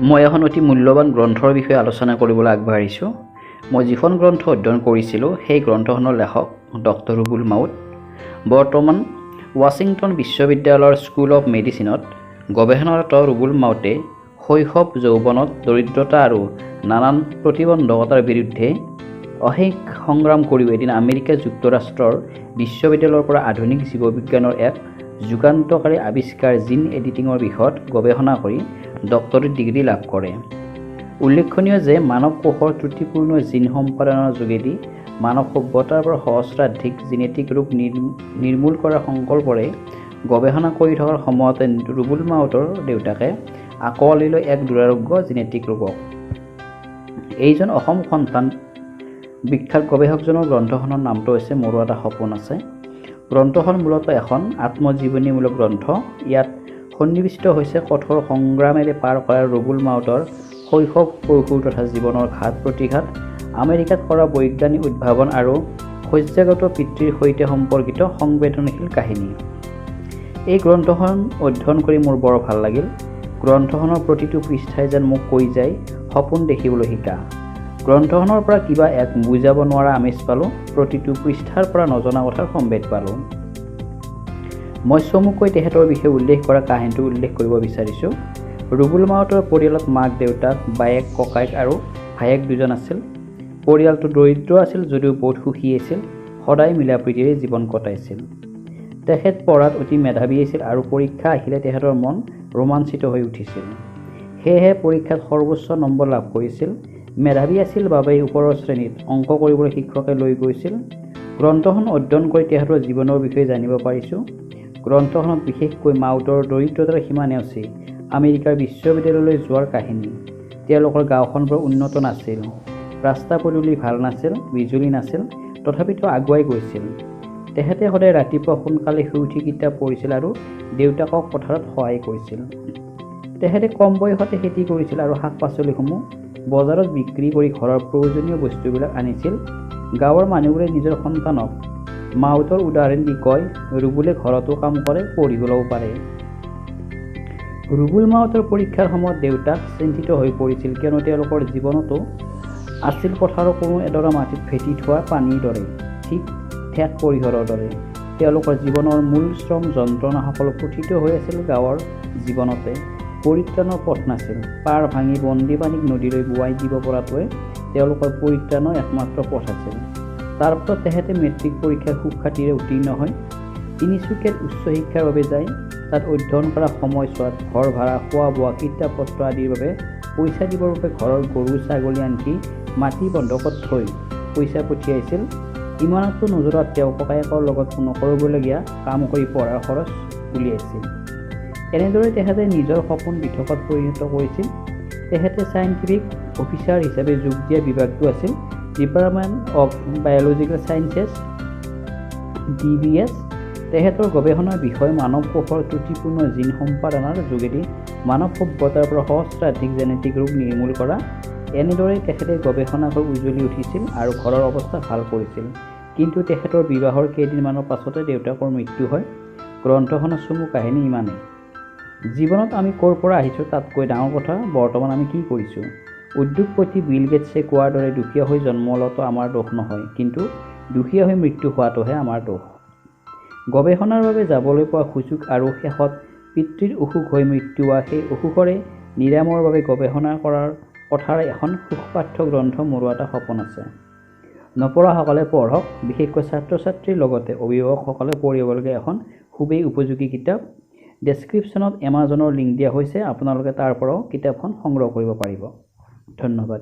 মই এখন অতি মূল্যৱান গ্ৰন্থৰ বিষয়ে আলোচনা কৰিবলৈ আগবাঢ়িছোঁ। মই যিখন গ্ৰন্থ অধ্যয়ন কৰিছিলোঁ সেই গ্ৰন্থখনৰ লেখক ডক্টৰ ৰুবুল মাউত। বৰ্তমান ৱাশ্বিংটন বিশ্ববিদ্যালয়ৰ স্কুল অৱ মেডিচিনত গৱেষণাৰত ৰুবুল মাউতে শৈশৱ যৌৱনত দৰিদ্ৰতা আৰু নানান প্ৰতিবন্ধকতাৰ বিৰুদ্ধে অশেষ সংগ্ৰাম কৰিও এদিন আমেৰিকা যুক্তৰাষ্ট্ৰৰ বিশ্ববিদ্যালয়ৰ পৰা আধুনিক জীৱবিজ্ঞানৰ এক যুগান্তকাৰী আৱিষ্কাৰ জিন এডিটিঙৰ বিষয়ত গৱেষণা কৰি ডক্টৰেট ডিগ্ৰী লাভ কৰে। উল্লেখনীয় যে মানৱ কোষৰ ত্ৰুটিপূৰ্ণ জিন সম্পাদনৰ যোগেদি মানৱ সভ্যতাৰ পৰা সহস্ৰাধিক জেনেটিক ৰোগ নিৰ্মূল কৰাৰ সংকল্পৰে গৱেষণা কৰি থকাৰ সময়তে ৰুবুল মাউতৰ দেউতাকে আঁকোৱালি লয় এক দুৰাৰোগ্য জেনেটিক ৰোগক। এইজন অসম সন্তান বিখ্যাত গৱেষকজনৰ গ্ৰন্থখনৰ নামটো হৈছে মোৰো এটা সপোন আছে। গ্ৰন্থখন মূলতঃ এখন আত্মজীৱনীমূলক গ্ৰন্থ। ইয়াত সন্নিৱিষ্ট হৈছে কঠোৰ সংগ্ৰামেৰে পাৰ কৰা ৰুবুল মাউতৰ শৈশৱ কৈশোৰ তথা জীৱনৰ ঘাত প্ৰতিঘাত, আমেৰিকাত কৰা বৈজ্ঞানিক উদ্ভাৱন আৰু শয্যাগত পিতৃৰ সৈতে সম্পৰ্কিত সংবেদনশীল কাহিনী। এই গ্ৰন্থখন অধ্যয়ন কৰি মোৰ বৰ ভাল লাগিল। গ্ৰন্থখনৰ প্ৰতিটো পৃষ্ঠাই যেন মোক কৈ যায় সপোন দেখিবলৈ শিকা। গ্ৰন্থখনৰ পৰা কিবা এক বুজাব নোৱাৰা আমেজ পালোঁ। প্ৰতিটো পৃষ্ঠাৰ পৰা নজনা কথাৰ সম্ভেদ পালোঁ। মই চমুকৈ তেখেতৰ বিষয়ে উল্লেখ কৰা কাহিনীটো উল্লেখ কৰিব বিচাৰিছোঁ। ৰুবুল মাউতৰ পৰিয়ালত মাক দেউতাক, বায়েক, ককায়েক আৰু ভায়েক দুজন আছিল। পৰিয়ালটো দৰিদ্ৰ আছিল যদিও বহুত সুখী আছিল, সদায় মিলা প্ৰীতিৰে জীৱন কটাইছিল। তেখেত পঢ়াত অতি মেধাৱী আছিল আৰু পৰীক্ষা আহিলে তেখেতৰ মন ৰোমাঞ্চিত হৈ উঠিছিল। সেয়েহে পৰীক্ষাত সৰ্বোচ্চ নম্বৰ লাভ কৰিছিল। মেধাৱী আছিল বাবেই ওপৰৰ শ্ৰেণীত অংক কৰিবলৈ শিক্ষকে লৈ গৈছিল। গ্ৰন্থখন অধ্যয়ন কৰি তেখেতৰ জীৱনৰ বিষয়ে জানিব পাৰিছোঁ। গ্ৰন্থখনত বিশেষকৈ মাউতৰ দৰিদ্ৰতাৰ সীমা নেওচি আমেৰিকাৰ বিশ্ববিদ্যালয়লৈ যোৱাৰ কাহিনী। তেওঁলোকৰ গাঁওখন বৰ উন্নত নাছিল, ৰাস্তা পদূলি ভাল নাছিল, বিজুলী নাছিল, তথাপিতো আগুৱাই গৈছিল। তেখেতে সদায় ৰাতিপুৱা সোনকালে শুই উঠি কিতাপ পঢ়িছিল আৰু দেউতাকক পথাৰত সহায় কৰিছিল। তেখেতে কম বয়সতে খেতি কৰিছিল আৰু শাক পাচলিসমূহ বজাৰত বিক্ৰী কৰি ঘৰৰ প্ৰয়োজনীয় বস্তুবিলাক আনিছিল। গাঁৱৰ মানুহবোৰে নিজৰ সন্তানক মাউতৰ উদাহৰণ দি কয়, ৰুবুলে ঘৰতো কাম কৰে, পঢ়িবলৈও পাৰে। ৰুবুল মাউতৰ পৰীক্ষাৰ সময়ত দেউতাক চিন্তিত হৈ পৰিছিল, কিয়নো তেওঁলোকৰ জীৱনতো আছিল পথাৰৰ কোনো এডৰা মাটিত ফেটি থোৱা পানীৰ দৰে, ঠিক ঠেক পৰিসৰৰ দৰে। তেওঁলোকৰ জীৱনৰ মূল শ্ৰম যন্ত্ৰণা সকলো পুঠিত হৈ আছিল গাঁৱৰ জীৱনতে। পৰিত্ৰাণৰ পথ নাছিল। পাৰ ভাঙি বন্দী পানীক নদীলৈ বোৱাই দিব পৰাটোৱে তেওঁলোকৰ পৰিত্ৰাণৰ একমাত্ৰ পথ আছিল। তাৰপিছত তেখেতে মেট্ৰিক পৰীক্ষাৰ সুখ্যাতিৰে উত্তীৰ্ণ হয় তিনিচুকীয়াত উচ্চ শিক্ষাৰ বাবে যায়। তাত অধ্যয়ন কৰা সময়ছোৱাত ঘৰ ভাড়া, খোৱা বোৱা, কিতাপ পত্ৰ আদিৰ বাবে পইচা দিবৰ বাবে ঘৰৰ গৰু ছাগলী আনকি মাটি বন্ধকত থৈ পইচা পঠিয়াইছিল। ইমানতো নোজোৰাত তেওঁ ককায়েকৰ লগত নকৰিবলগীয়া কাম কৰি পঢ়াৰ খৰচ উলিয়াইছিল। এনেদৰে তেখেতে নিজৰ সপোন দিঠকত পৰিণত কৰিছিল। তেখেতে চাইণ্টিফিক অফিচাৰ হিচাপে যোগ দিয়া বিভাগটো আছিল department of biological sciences DBS। তেখেতৰ গৱেষণাৰ বিষয় মানৱ কোষৰ ত্ৰুটিপূৰ্ণ জিন সম্পাদনৰ যোগেদি মানৱ সভ্যতাৰ পৰা সহস্ৰাধিক জেনেটিক ৰোগ নিৰ্মূল কৰা। এনেদৰে তেখেতে গৱেষণা কৰি উজ্বলি উঠিছিল আৰু ঘৰৰ অৱস্থা ভাল কৰিছিল। কিন্তু তেখেতৰ বিবাহৰ কেইদিনমানৰ পাছতে দেউতাকৰ মৃত্যু হয়। গ্ৰন্থখনৰ চমু কাহিনী ইমানেই। জীৱনত আমি ক'ৰ পৰা আহিছোঁ তাতকৈ ডাঙৰ কথা বৰ্তমান আমি কি কৰিছোঁ। উদ্যোগপতি বিল গেটছে কোৱাৰ দৰে দুখীয়া হৈ জন্ম লোৱাটো আমাৰ দোষ নহয়, কিন্তু দুখীয়া হৈ মৃত্যু হোৱাটোহে আমাৰ দোষ। গৱেষণাৰ বাবে যাবলৈ পোৱা সুযোগ আৰু শেষত পিতৃৰ অসুখ হৈ মৃত্যু হোৱা, সেই অসুখৰে নিৰাময়ৰ বাবে গৱেষণা কৰাৰ কথাৰে এখন সুখপাঠ্য গ্ৰন্থ মোৰো এটা সপোন আছে। নপঢ়াসকলে পঢ়ক, বিশেষকৈ ছাত্ৰ ছাত্ৰীৰ লগতে অভিভাৱকসকলে পঢ়িবলগীয়া এখন খুবেই উপযোগী কিতাপ। ডেছক্ৰিপশ্যনত এমাজনৰ লিংক দিয়া হৈছে, আপোনালোকে তাৰ পৰাও কিতাপখন সংগ্ৰহ কৰিব পাৰিব। ধন্যবাদ।